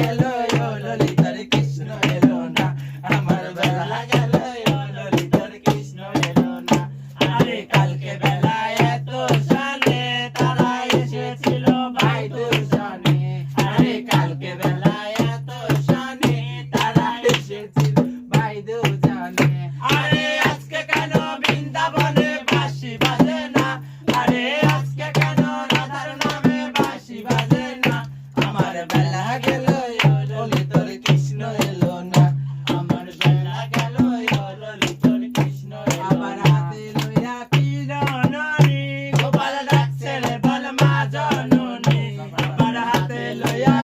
গেল ও ললিতার কৃষ্ণ এলো না, আমার বেলা গেল ও ললিতার কৃষ্ণ এলো না। আরে কালকে বেলায় এত সালে তারা এসেছিল ভাই দুজনে, আরে কালকে বেলায় এত সালে তারা এসেছিল ভাই দুজনে। আরে আজকে কেন বৃন্দাবনে বাঁশি বাজে না, আরে আজকে কেন রাধার নামে বাঁশি বাজে না, আমার বেলা গেল